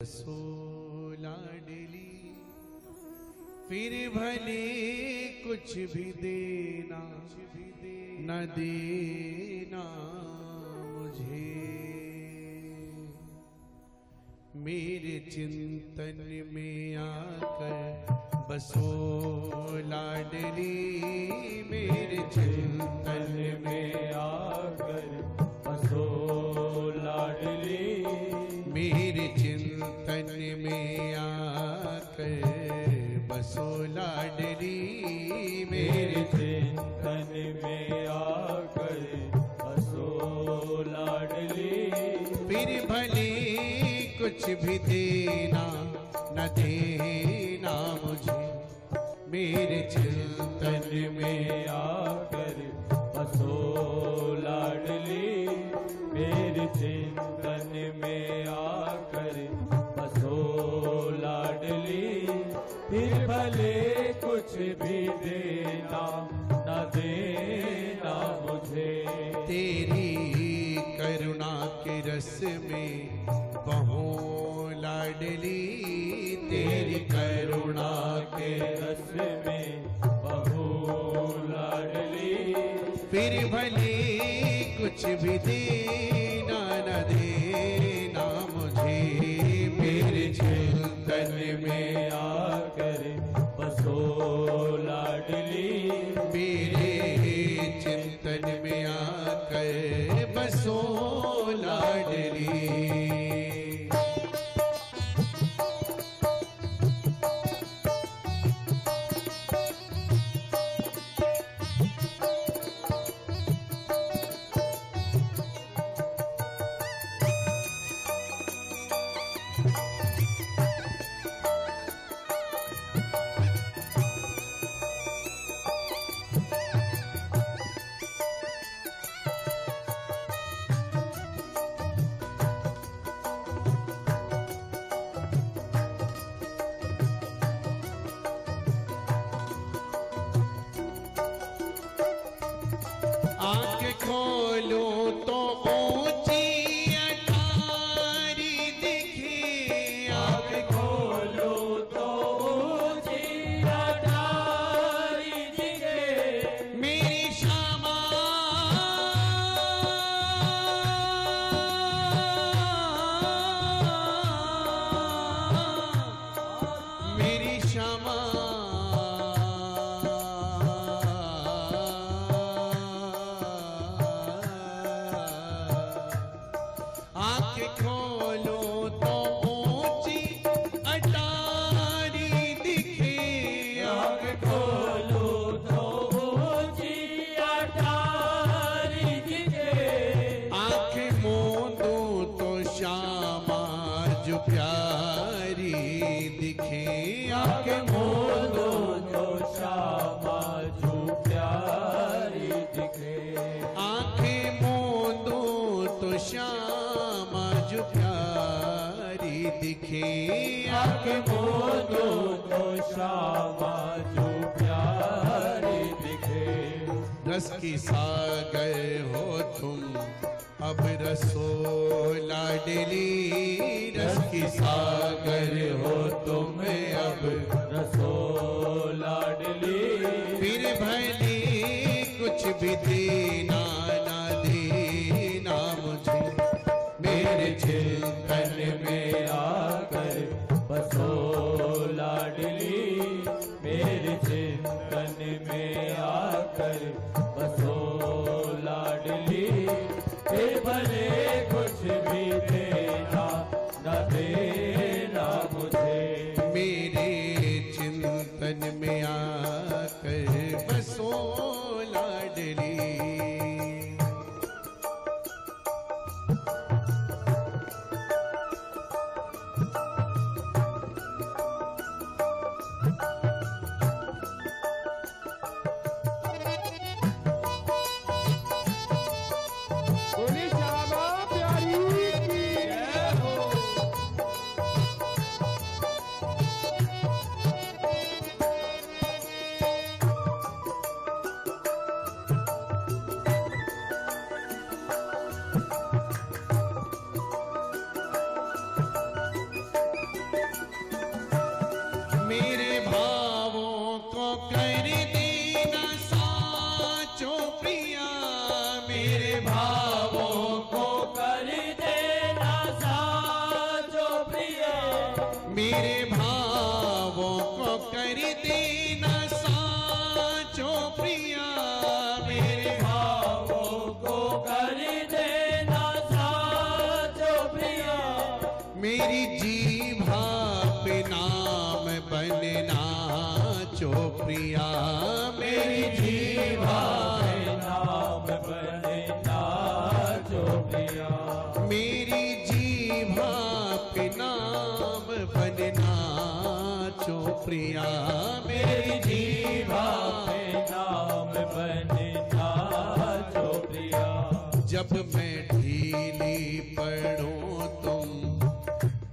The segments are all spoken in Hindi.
बसो लाडली फिर भले कुछ भी देना न देना मुझे। मेरे चिंतन में आकर बसो लाडली, मेरे चिंतन में आकर बसो लाडली, मेरे चिंतन में आकर बसो लाडली, मेरे चिंतन में आकर बसो लाडली। फिर भले कुछ भी देना न देना मुझे। मेरे चिंतन में आकर बसो लाडली, मेरे चिंतन में आकर बसो लाडली। फिर भले कुछ भी देना न देना मुझे। तेरी करुणा के रस में बहो लाडली, तेरी करुणा के रस में बहो लाडली। फिर भले कुछ भी देना न देना मुझे। मेरे चिंतन में आकर बसो लाडली, मेरे चिंतन में आकर बसो लाडली। खोलो तो ऊंची अटारी दिखे, आँख खोलो तो ऊंची अटारी दिखे। मेरी श्यामा मेरी श्यामा खोलो तो ऊंची अटारी दिखे। आँख खोलो तो ऊंची अटारी दिखे। आँख मूंदो तो श्यामा जो प्यारी दिखे। आँख मूंदो तो श्यामा जो प्यारी दिखे। आँख मूंदो तो श्यामा जो प्यारी दिखे। आँख मूंदो तो श्यामा जो प्यारी दिखे। रस की सागर हो तुम अब रसो लाडली, रस की सागर हो तुम अब रसो लाडली। फिर भले कुछ भी देना ना देना मुझे। मेरे चिंतन में आकर बसो लाडली, मेरे चिंतन में आकर बसो लाडली। फिर भले कुछ भी देना न देना मुझे। मेरे चिंतन में आकर बसो लाडली। मेरे भावों को कर देना साचो प्रिया, मेरे भावों को कर देना साचो प्रिया, मेरे भावों को कर देना साचो प्रिया, मेरे भावों को कर देना साचो प्रिया, मेरी जीभा पे नाम बनना चो प्रिया, मेरी जीभा पे नाम बनना जो प्रिया, मेरी जीभा पे नाम बनना चो प्रिया, मेरी जीवा पे नाम बनना जो प्रिया। जब मैं ढीली पड़ूं तुम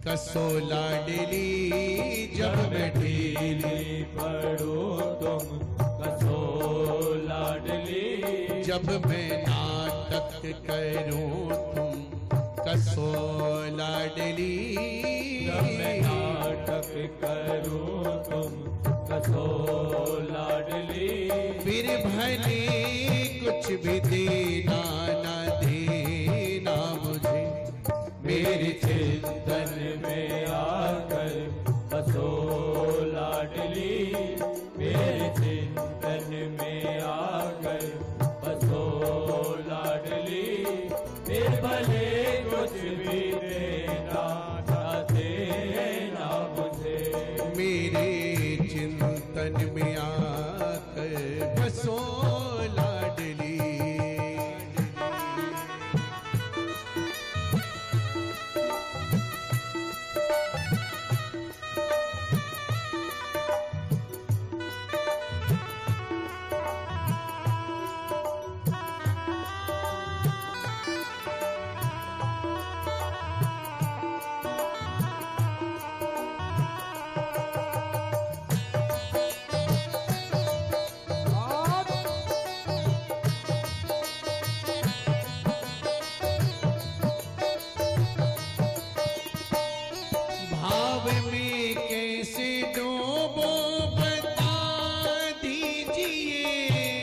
कसो लाडली, जब मैं ढीली पढ़ो तुम कसो लाडली, जब मैं नाटक करूं तुम कसो लाडली, जब मैं नाटक करूं तुम कसो लाडली, फिर भले कुछ भी देना न देना मुझे, मेरे चिंतन में आकर बसो लाडली, मेरे चिंतन में आकर बसो लाडली, फिर भले कुछ भी देना न देना मुझे, मेरे चिंतन में आकर बसो लाडली। भाव में कैसे डूबो बता दीजिए,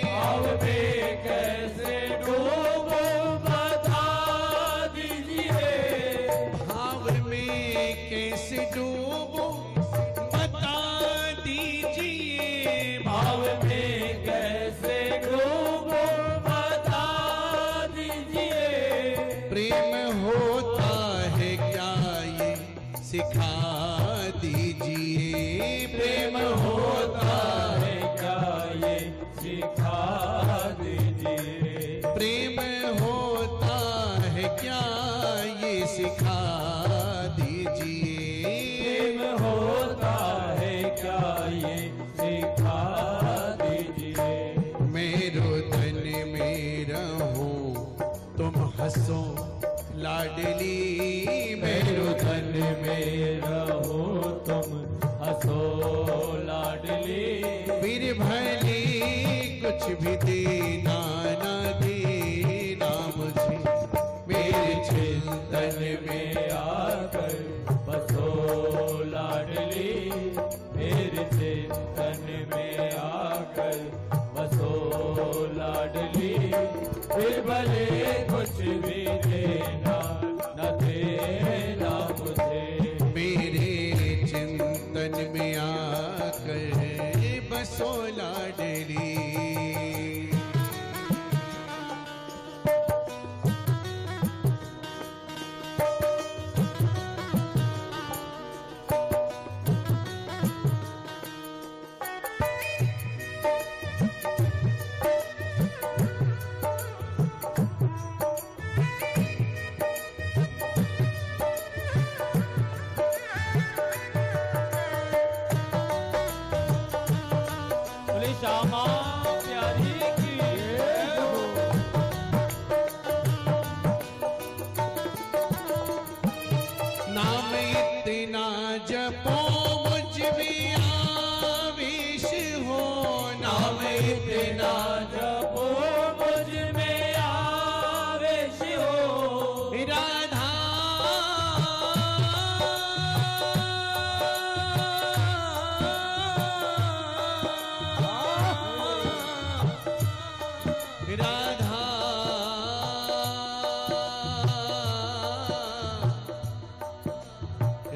भाव में कैसे डूबो बता दीजिए, भाव में कैसे डूबो बता दीजिए, भाव में कैसे डूबो बता दीजिए, प्रेम होता है क्या ये सिखा दीजिए, प्रेम होता है क्या ये सिखा दीजिए, प्रेम होता है क्या ये सिखा दीजिए, प्रेम होता है क्या ये सिखा दीजिए, मेरो धन में रहूं तुम हंसो लाडली, मेरो धन में रहो तुम हंसो लाडली, फिर भले कुछ भी देना न देना मुझे, मेरे चिंतन में आकर बसो लाडली, मेरे चिंतन में आकर बसो लाडली, फिर भले कुछ भी देना न देना मुझे, मेरे चिंतन में आकर बसो लाडली। श्यामा प्यारी की नाम इतना जपो मुझ में आवेश हो, नाम इतना जपो मुझ में आवेश हो, राधा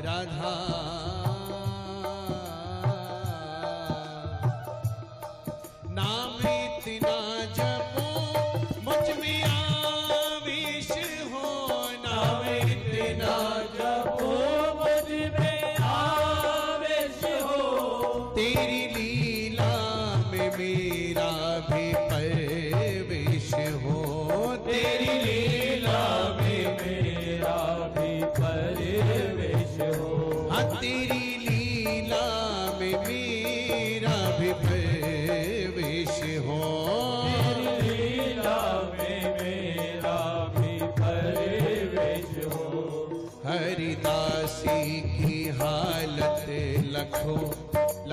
राधा नाम इतना जपो मुझ में आवेश हो नाम इतना जपो मुझ में आवेश हो तेरी लीला में मेरा भी परवेश हो तेरी लीला में मेरा भी परवेश हो हाँ तेरी लीला में मेरा भी परवेश हो तेरी लीला में मेरा भी परवेश हो हरिदासी की हालत लखो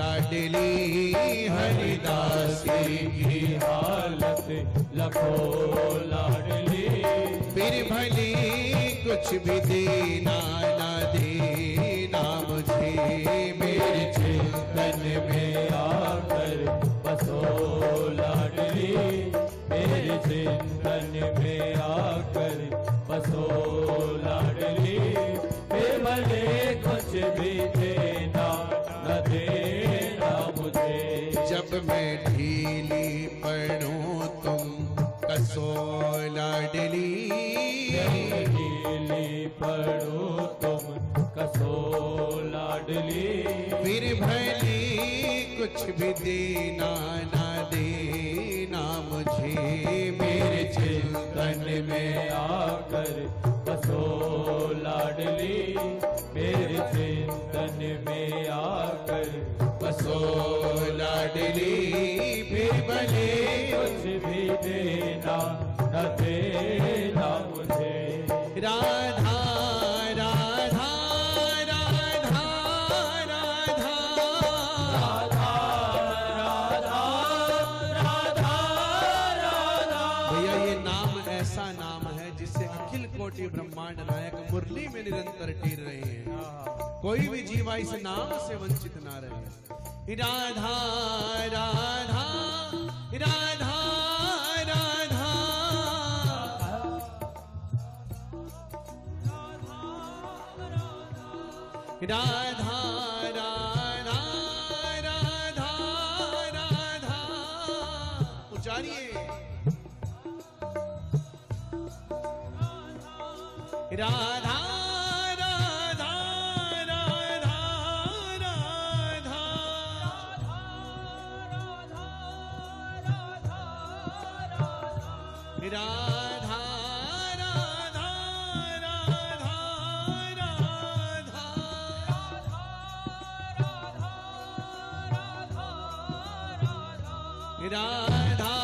लाडली हरिदासी की हालत लखो लाडली फिर भले कुछ भी देना ना देना मुझे मेरे चिंतन में आकर बसो लाडली मेरे चिंतन में आकर बसो लाडली फिर भले कुछ भी देना न देना मुझे जब मैं ढीली पड़ूं तुम कसो लाडली ढीली पड़ो तुम कसो लाडली फिर भले कुछ भी देना ना देना मुझे मेरे चिंतन में आकर बसो लाडली मेरे चिंतन में आकर बसो लाडली फिर भले कुछ भी देना न देना मुझे राधा राधा राधा राधा राधा राधा राधा राधा भैया ये नाम ऐसा नाम है जिससे अखिल कोटि ब्रह्मांड नायक मुरली में निरंतर टीर रहे हैं कोई भी जीवा इस नाम से वंचित ना रहे राधा राधा राधा राधा राधा राधा राधा राधा उचारिए राधा राधा राधा राधा राधा राधा राधा राधा राधा